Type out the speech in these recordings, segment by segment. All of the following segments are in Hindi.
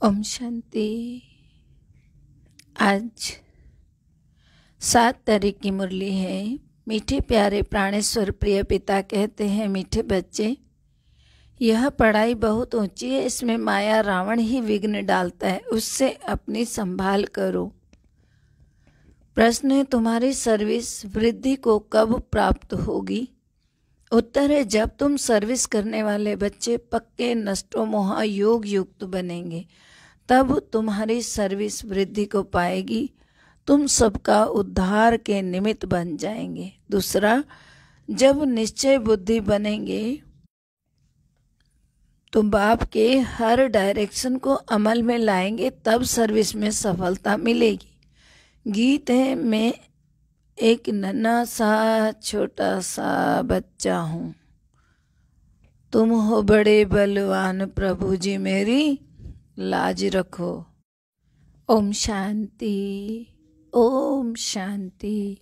ओम शांति। आज 7 तारीख की मुरली है। मीठे प्यारे प्राणेश्वर प्रिय पिता कहते हैं, मीठे बच्चे, यह पढ़ाई बहुत ऊंची है, इसमें माया रावण ही विघ्न डालता है, उससे अपनी संभाल करो। प्रश्न है, तुम्हारी सर्विस वृद्धि को कब प्राप्त होगी? उत्तर है, जब तुम सर्विस करने वाले बच्चे पक्के नष्टो मोह योग युक्त बनेंगे, तब तुम्हारी सर्विस वृद्धि को पाएगी, तुम सबका उद्धार के निमित्त बन जाएंगे। दूसरा, जब निश्चय बुद्धि बनेंगे तो बाप के हर डायरेक्शन को अमल में लाएंगे, तब सर्विस में सफलता मिलेगी। गीत है, मैं एक नन्हा सा छोटा सा बच्चा हूँ, तुम हो बड़े बलवान, प्रभु जी मेरी लाज रखो। ओम शांति, ओम शांति।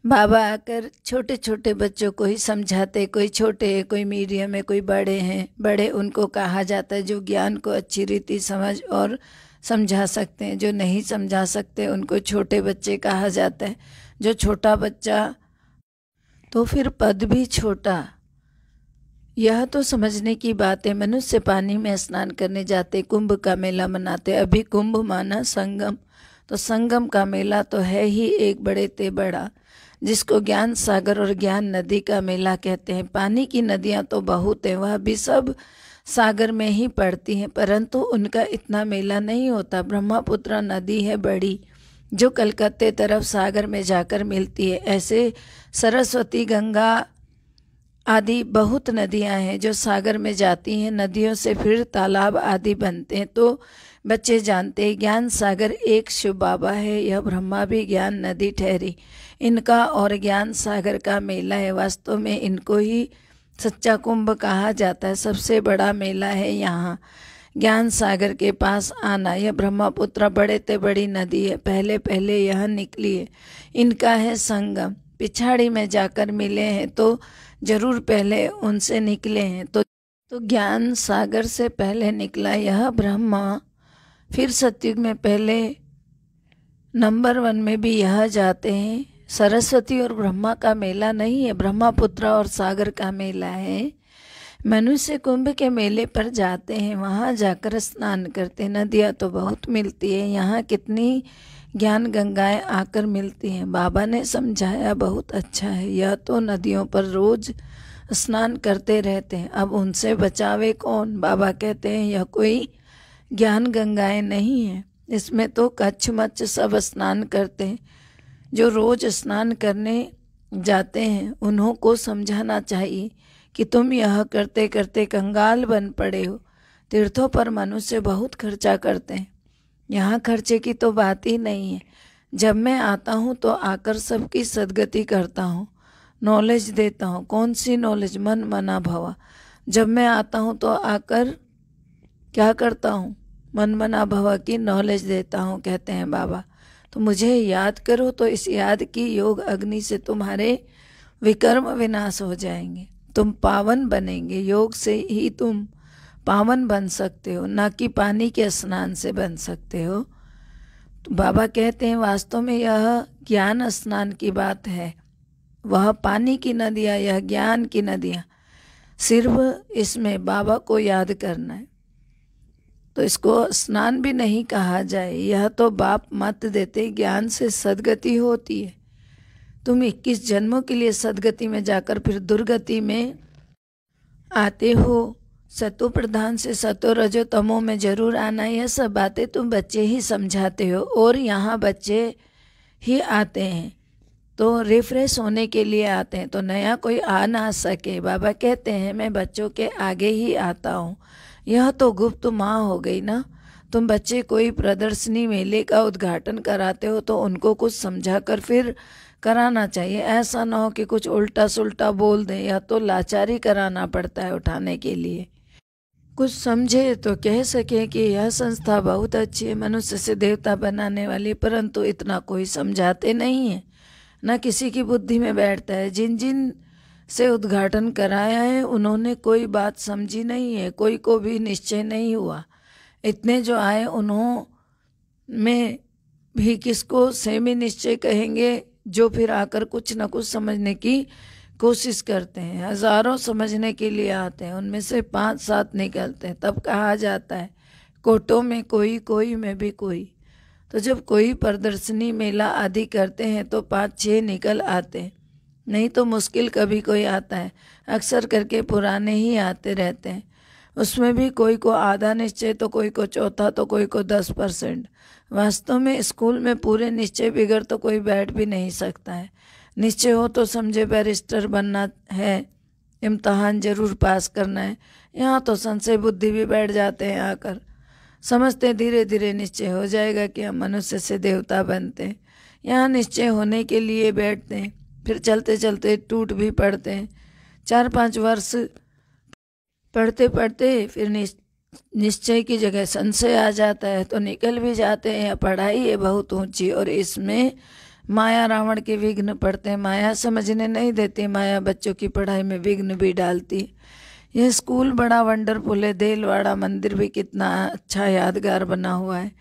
बाबा आकर छोटे छोटे बच्चों को ही समझाते, कोई छोटे है, कोई मीडियम है, कोई बड़े हैं। बड़े उनको कहा जाता है जो ज्ञान को अच्छी रीति समझ और समझा सकते हैं, जो नहीं समझा सकते उनको छोटे बच्चे कहा जाता है। जो छोटा बच्चा तो फिर पद भी छोटा। यह तो समझने की बात है। मनुष्य पानी में स्नान करने जाते, कुंभ का मेला मनाते। अभी कुंभ माना संगम, तो संगम का मेला तो है ही एक बड़े ते बड़ा, जिसको ज्ञान सागर और ज्ञान नदी का मेला कहते हैं। पानी की नदियाँ तो बहुत हैं, वह भी सब सागर में ही पड़ती हैं, परंतु उनका इतना मेला नहीं होता। ब्रह्मपुत्र नदी है बड़ी, जो कलकत्ते तरफ सागर में जाकर मिलती है। ऐसे सरस्वती, गंगा आदि बहुत नदियां हैं जो सागर में जाती हैं। नदियों से फिर तालाब आदि बनते हैं। तो बच्चे जानते हैं, ज्ञान सागर एक शिव बाबा है, यह ब्रह्मा भी ज्ञान नदी ठहरी। इनका और ज्ञान सागर का मेला है। वास्तव में इनको ही सच्चा कुंभ कहा जाता है। सबसे बड़ा मेला है यहाँ ज्ञान सागर के पास आना। यह ब्रह्मपुत्र बड़े ते बड़ी नदी है, पहले पहले यह निकली है। इनका है संगम, पिछाड़ी में जाकर मिले हैं तो जरूर पहले उनसे निकले हैं। तो ज्ञान सागर से पहले निकला यह ब्रह्मा, फिर सतयुग में पहले नंबर 1 में भी यह जाते हैं। सरस्वती और ब्रह्मा का मेला नहीं है, ब्रह्मपुत्र और सागर का मेला है। मनुष्य कुंभ के मेले पर जाते हैं, वहाँ जाकर स्नान करते हैं। नदियाँ तो बहुत मिलती है, यहाँ कितनी ज्ञान गंगाएं आकर मिलती हैं। बाबा ने समझाया, बहुत अच्छा है। यह तो नदियों पर रोज स्नान करते रहते हैं, अब उनसे बचावे कौन? बाबा कहते हैं, यह कोई ज्ञान गंगाएं नहीं है, इसमें तो कच्छ मच्छ सब स्नान करते हैं। जो रोज स्नान करने जाते हैं उन्हों को समझाना चाहिए कि तुम यह करते करते कंगाल बन पड़े हो। तीर्थों पर मनुष्य बहुत खर्चा करते हैं, यहाँ खर्चे की तो बात ही नहीं है। जब मैं आता हूँ तो आकर सबकी सद्गति करता हूँ, नॉलेज देता हूँ। कौन सी नॉलेज? मन मना भवा। जब मैं आता हूँ तो आकर क्या करता हूँ? मन मना भवा की नॉलेज देता हूँ, कहते हैं बाबा। तो मुझे याद करो, तो इस याद की योग अग्नि से तुम्हारे विकर्म विनाश हो जाएंगे, तुम पावन बनेंगे। योग से ही तुम पावन बन सकते हो, ना कि पानी के स्नान से बन सकते हो। तो बाबा कहते हैं, वास्तव में यह ज्ञान स्नान की बात है, वह पानी की नदियाँ, यह ज्ञान की नदियाँ। सिर्फ इसमें बाबा को याद करना है, तो इसको स्नान भी नहीं कहा जाए। यह तो बाप मत देते, ज्ञान से सद्गति होती है। तुम 21 जन्मों के लिए सद्गति में जाकर फिर दुर्गति में आते हो। सतो प्रधान से सतो रजो तमो में जरूर आना। यह सब बातें तुम बच्चे ही समझाते हो, और यहाँ बच्चे ही आते हैं तो रिफ्रेश होने के लिए आते हैं, तो नया कोई आ ना सके। बाबा कहते हैं, मैं बच्चों के आगे ही आता हूँ। यह तो गुप्त माँ हो गई ना। तुम बच्चे कोई प्रदर्शनी मेले का उद्घाटन कराते हो तो उनको कुछ समझा कर फिर कराना चाहिए। ऐसा ना हो कि कुछ उल्टा सुल्टा बोल दें, या तो लाचारी कराना पड़ता है उठाने के लिए। कुछ समझे तो कह सके कि यह संस्था बहुत अच्छी है, मनुष्य से देवता बनाने वाली, परंतु इतना कोई समझाते नहीं है, ना किसी की बुद्धि में बैठता है। जिन जिन से उद्घाटन कराया है उन्होंने कोई बात समझी नहीं है, कोई को भी निश्चय नहीं हुआ। इतने जो आए उन्हों में भी किसको सेमी निश्चय कहेंगे, जो फिर आकर कुछ न कुछ समझने की कोशिश करते हैं। हजारों समझने के लिए आते हैं, उनमें से 5-7 निकलते हैं। तब कहा जाता है कोटों में कोई, कोई में भी कोई। तो जब कोई प्रदर्शनी मेला आदि करते हैं तो 5-6 निकल आते हैं, नहीं तो मुश्किल कभी कोई आता है। अक्सर करके पुराने ही आते रहते हैं। उसमें भी कोई को आधा निश्चय तो कोई को चौथा तो कोई को 10%। वास्तव में स्कूल में पूरे निश्चय बिगड़ तो कोई बैठ भी नहीं सकता है। निश्चय हो तो समझे बैरिस्टर बनना है, इम्तहान जरूर पास करना है। यहाँ तो संशय बुद्धि भी बैठ जाते हैं आकर। समझते धीरे धीरे निश्चय हो जाएगा कि हम मनुष्य से देवता बनते हैं। यहाँ निश्चय होने के लिए बैठते हैं, फिर चलते चलते टूट भी पड़ते हैं। 4-5 वर्ष पढ़ते पढ़ते फिर निश्चय की जगह संशय आ जाता है तो निकल भी जाते हैं। पढ़ाई है बहुत ऊंची और इसमें माया रावण के विघ्न पड़ते हैं। माया समझने नहीं देती, माया बच्चों की पढ़ाई में विघ्न भी डालती। यह स्कूल बड़ा वंडरफुल है। देलवाड़ा मंदिर भी कितना अच्छा यादगार बना हुआ है।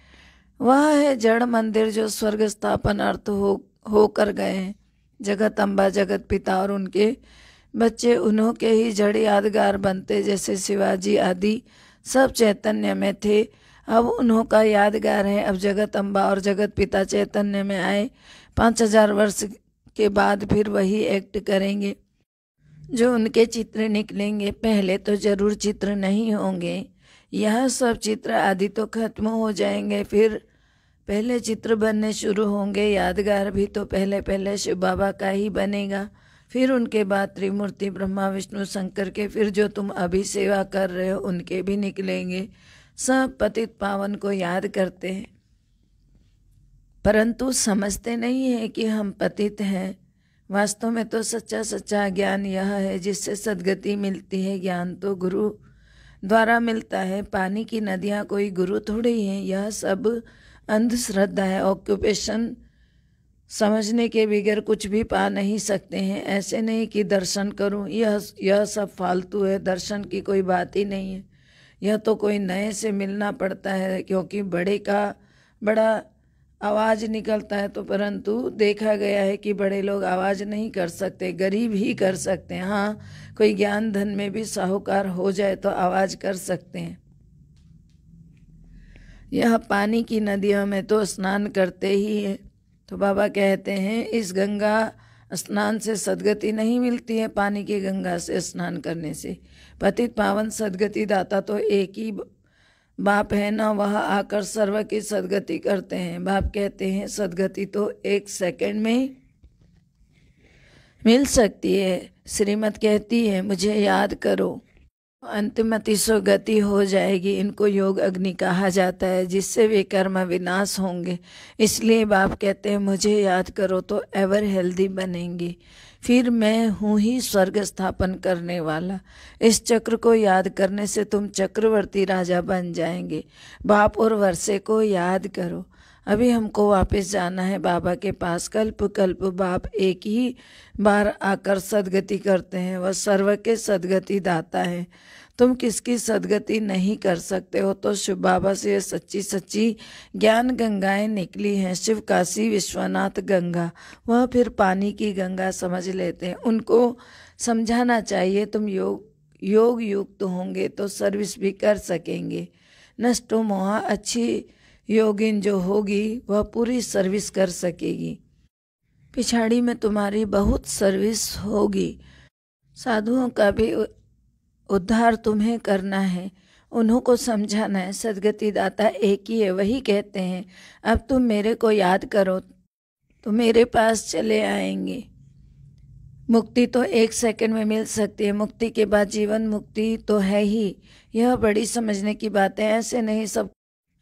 वह है जड़ मंदिर जो स्वर्ग स्थापन अर्थ हो कर गए हैं। जगत अम्बा, जगत पिता और उनके बच्चे उन्हों के ही जड़ यादगार बनते। जैसे शिवाजी आदि सब चैतन्य में थे, अब उन्हों का यादगार है। अब जगत अम्बा और जगत पिता चैतन्य में आए, 5000 वर्ष के बाद फिर वही एक्ट करेंगे जो उनके चित्र निकलेंगे। पहले तो जरूर चित्र नहीं होंगे, यह सब चित्र आदि तो खत्म हो जाएंगे, फिर पहले चित्र बनने शुरू होंगे। यादगार भी तो पहले पहले शिव बाबा का ही बनेगा, फिर उनके बाद त्रिमूर्ति ब्रह्मा विष्णु शंकर के, फिर जो तुम अभी सेवा कर रहे हो उनके भी निकलेंगे। सब पतित पावन को याद करते हैं, परंतु समझते नहीं है कि हम पतित हैं। वास्तव में तो सच्चा सच्चा ज्ञान यह है जिससे सद्गति मिलती है। ज्ञान तो गुरु द्वारा मिलता है। पानी की नदियाँ कोई गुरु थोड़ी हैं। यह सब अंधश्रद्धा है। ऑक्यूपेशन समझने के बगैर कुछ भी पा नहीं सकते हैं। ऐसे नहीं कि दर्शन करूं, यह सब फालतू है। दर्शन की कोई बात ही नहीं है। यह तो कोई नए से मिलना पड़ता है, क्योंकि बड़े का बड़ा आवाज़ निकलता है। तो परंतु देखा गया है कि बड़े लोग आवाज़ नहीं कर सकते, गरीब ही कर सकते हैं। हाँ, कोई ज्ञान धन में भी साहूकार हो जाए तो आवाज़ कर सकते हैं। यह पानी की नदियों में तो स्नान करते ही है। तो बाबा कहते हैं इस गंगा स्नान से सद्गति नहीं मिलती है, पानी की गंगा से स्नान करने से। पतित पावन सद्गति दाता तो एक ही बाप है ना, वह आकर सर्व की सद्गति करते हैं। बाप कहते हैं सद्गति तो 1 सेकंड में मिल सकती है। श्रीमत कहती है मुझे याद करो, अंतिमति सो गति हो जाएगी। इनको योग अग्नि कहा जाता है, जिससे वे कर्म विनाश होंगे। इसलिए बाप कहते हैं मुझे याद करो तो एवर हेल्दी बनेंगी। फिर मैं हूँ ही स्वर्ग स्थापन करने वाला। इस चक्र को याद करने से तुम चक्रवर्ती राजा बन जाएंगे। बाप और वर्षे को याद करो। अभी हमको वापस जाना है बाबा के पास। कल्प कल्प बाप एक ही बार आकर सद्गति करते हैं। वह सर्व के सद्गति दाता है। तुम किसकी सद्गति नहीं कर सकते हो। तो शिव बाबा से सच्ची सच्ची ज्ञान गंगाएं निकली हैं। शिव काशी विश्वनाथ गंगा, वह फिर पानी की गंगा समझ लेते हैं। उनको समझाना चाहिए तुम योग युक्त होंगे तो सर्विस भी कर सकेंगे। नष्टो मोहा, अच्छी योगिन जो होगी वह पूरी सर्विस कर सकेगी। पिछाड़ी में तुम्हारी बहुत सर्विस होगी। साधुओं का भी उद्धार तुम्हें करना है, उन्हों को समझाना है। सद्गति दाता एक ही है। वही कहते हैं अब तुम मेरे को याद करो तो मेरे पास चले आएंगे। मुक्ति तो 1 सेकंड में मिल सकती है। मुक्ति के बाद जीवन मुक्ति तो है ही। यह बड़ी समझने की बात है।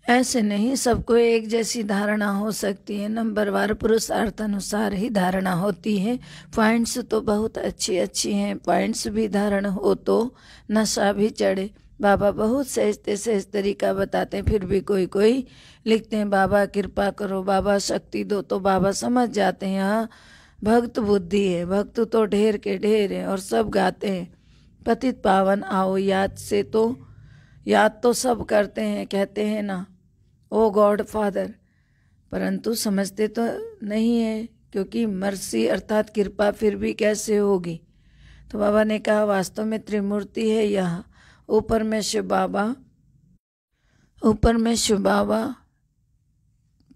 ऐसे नहीं सबको एक जैसी धारणा हो सकती है। नंबरवार पुरुषार्थ अनुसार ही धारणा होती है। पॉइंट्स तो बहुत अच्छी अच्छी हैं। पॉइंट्स भी धारण हो तो नशा भी चढ़े। बाबा बहुत सहज तरीका बताते हैं, फिर भी कोई लिखते हैं बाबा कृपा करो, बाबा शक्ति दो। तो बाबा समझ जाते हैं यहाँ भक्त बुद्धि है। भक्त तो ढेर के ढेर हैं और सब गाते हैं पतित पावन आओ याद से। तो याद तो सब करते हैं, कहते हैं ना ओ गॉड फादर, परंतु समझते तो नहीं है, क्योंकि मर्सी अर्थात कृपा फिर भी कैसे होगी। तो बाबा ने कहा वास्तव में त्रिमूर्ति है यहाँ, ऊपर में शिव बाबा,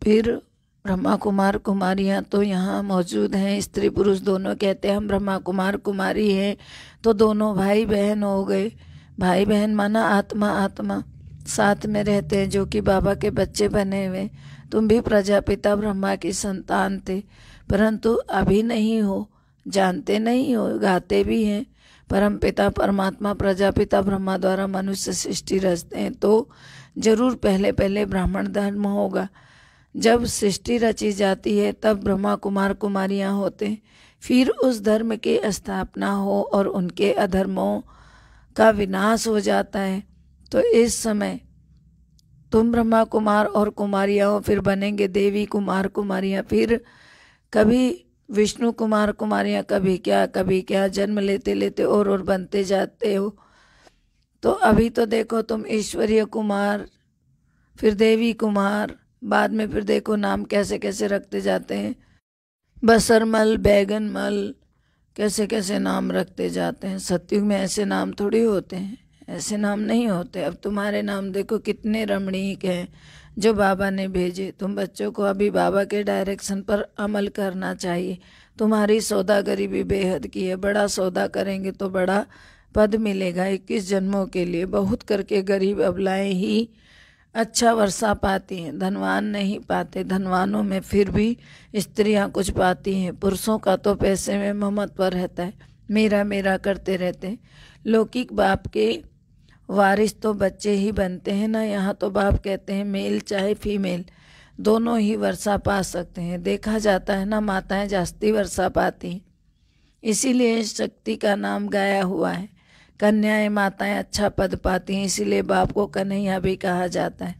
फिर ब्रह्मा कुमार कुमारियाँ तो यहाँ मौजूद हैं, स्त्री पुरुष दोनों। कहते हैं हम ब्रह्मा कुमार कुमारी हैं, तो दोनों भाई बहन हो गए। भाई बहन माना आत्मा आत्मा साथ में रहते हैं, जो कि बाबा के बच्चे बने हुए। तुम भी प्रजापिता ब्रह्मा की संतान थे, परंतु अभी नहीं हो, जानते नहीं हो, गाते भी हैं परम पिता परमात्मा प्रजापिता ब्रह्मा द्वारा मनुष्य सृष्टि रचते हैं, तो जरूर पहले पहले ब्राह्मण धर्म होगा। जब सृष्टि रची जाती है तब ब्रह्मा कुमार कुमारियाँ होते, फिर उस धर्म की स्थापना हो और उनके अधर्मों का विनाश हो जाता है। तो इस समय तुम ब्रह्मा कुमार और कुमारियाँ हो, फिर बनेंगे देवी कुमार कुमारियाँ, फिर कभी विष्णु कुमार कुमारियाँ, कभी क्या जन्म लेते लेते और बनते जाते हो। तो अभी तो देखो तुम ईश्वरीय कुमार, फिर देवी कुमार, बाद में फिर देखो नाम कैसे कैसे रखते जाते हैं, बसरमल, बैगनमल, कैसे कैसे नाम रखते जाते हैं। सतयुग में ऐसे नाम थोड़ी होते हैं, ऐसे नाम नहीं होते। अब तुम्हारे नाम देखो कितने रमणीक हैं जो बाबा ने भेजे। तुम बच्चों को अभी बाबा के डायरेक्शन पर अमल करना चाहिए। तुम्हारी सौदागरी भी बेहद की है, बड़ा सौदा करेंगे तो बड़ा पद मिलेगा 21 जन्मों के लिए। बहुत करके गरीब अबलाएं ही अच्छा वर्षा पाती हैं, धनवान नहीं पाते। धनवानों में फिर भी स्त्रियां कुछ पाती हैं, पुरुषों का तो पैसे में ममत्व रहता है, मेरा मेरा करते रहते हैं। लौकिक बाप के वारिस तो बच्चे ही बनते हैं ना, यहाँ तो बाप कहते हैं मेल चाहे फीमेल दोनों ही वर्षा पा सकते हैं। देखा जाता है ना माताएं जास्ती वर्षा पाती हैं, इसीलिए शक्ति का नाम गाया हुआ है। कन्याएं माताएं अच्छा पद पाती हैं, इसीलिए बाप को कन्हैया भी कहा जाता है।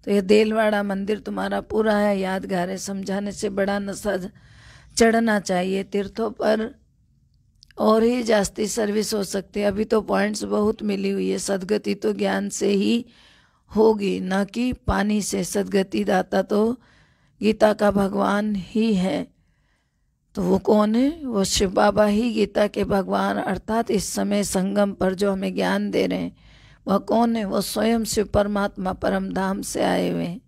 तो ये देलवाड़ा मंदिर तुम्हारा पूरा है, यादगार है, समझाने से बड़ा नशा चढ़ना चाहिए। तीर्थों पर और ही जास्ती सर्विस हो सकती है। अभी तो पॉइंट्स बहुत मिली हुई है। सदगति तो ज्ञान से ही होगी, न कि पानी से। सदगति दाता तो गीता का भगवान ही है। तो वो कौन है? वो शिव बाबा ही गीता के भगवान, अर्थात इस समय संगम पर जो हमें ज्ञान दे रहे हैं वह कौन है? वो स्वयं शिव परमात्मा परम धाम से आए हुए हैं।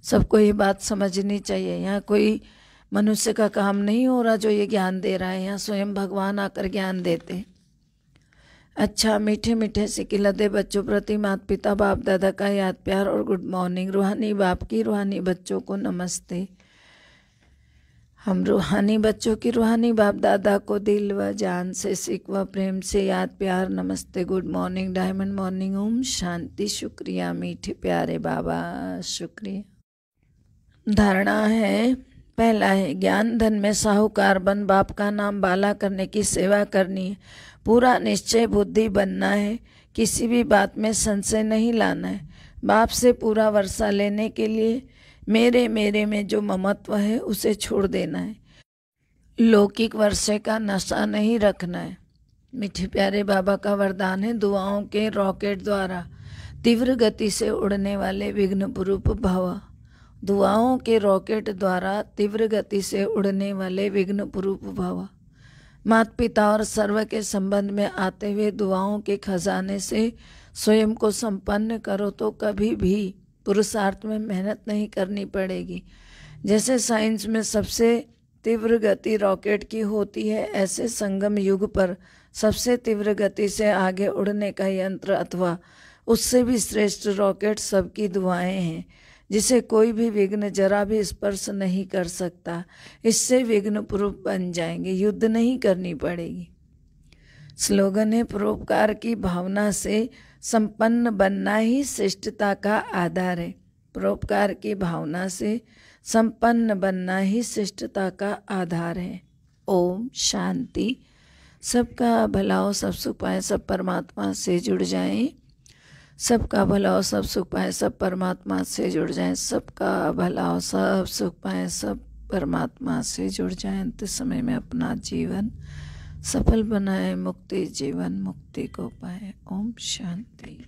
सबको ये बात समझनी चाहिए। यहाँ कोई मनुष्य का काम नहीं हो रहा जो ये ज्ञान दे रहा है, यहाँ स्वयं भगवान आकर ज्ञान देते। अच्छा, मीठे मीठे से खिलते बच्चों प्रति माता पिता बाप दादा का याद प्यार और गुड मॉर्निंग। रूहानी बाप की रूहानी बच्चों को नमस्ते। हम रूहानी बच्चों की रूहानी बाप दादा को दिल व जान से सिक व प्रेम से याद प्यार नमस्ते, good morning, diamond morning, Om Shanti. शुक्रिया मीठे प्यारे बाबा, शुक्रिया। धारणा है, पहला है ज्ञान धन में साहूकार बन बाप का नाम बाला करने की सेवा करनी है। पूरा निश्चय बुद्धि बनना है, किसी भी बात में संशय नहीं लाना है। बाप से पूरा वर्षा लेने के लिए मेरे मेरे में जो ममत्व है उसे छोड़ देना है। लौकिक वर्षे का नशा नहीं रखना है। मीठे प्यारे बाबा का वरदान है, दुआओं के रॉकेट द्वारा तीव्र गति से उड़ने वाले विघ्न पुरूप भव। दुआओं के रॉकेट द्वारा तीव्र गति से उड़ने वाले विघ्न पुरूप भव। माता पिता और सर्व के संबंध में आते हुए दुआओं के खजाने से स्वयं को संपन्न करो तो कभी भी पुरुषार्थ में मेहनत नहीं करनी पड़ेगी। जैसे साइंस में सबसे तीव्र गति रॉकेट की होती है, ऐसे संगम युग पर सबसे तीव्र गति से आगे उड़ने का यंत्र अथवा उससे भी श्रेष्ठ रॉकेट सबकी दुआएं हैं, जिसे कोई भी विघ्न जरा भी स्पर्श नहीं कर सकता। इससे विघ्न प्रूफ बन जाएंगे, युद्ध नहीं करनी पड़ेगी। स्लोगन है, परोपकार की भावना से संपन्न बनना ही श्रेष्ठता का आधार है। परोपकार की भावना से संपन्न बनना ही श्रेष्ठता का आधार है। ओम शांति। सबका भला हो, सब सुख पाए, सब परमात्मा से जुड़ जाएं। सबका भला हो, सब सुख पाए, सब परमात्मा से जुड़ जाएं। सबका भला हो, सब सुख पाए, सब परमात्मा से जुड़ जाएं। अंत समय में अपना जीवन सफल बनाए, मुक्ति जीवन मुक्ति को पाए। ओम शांति।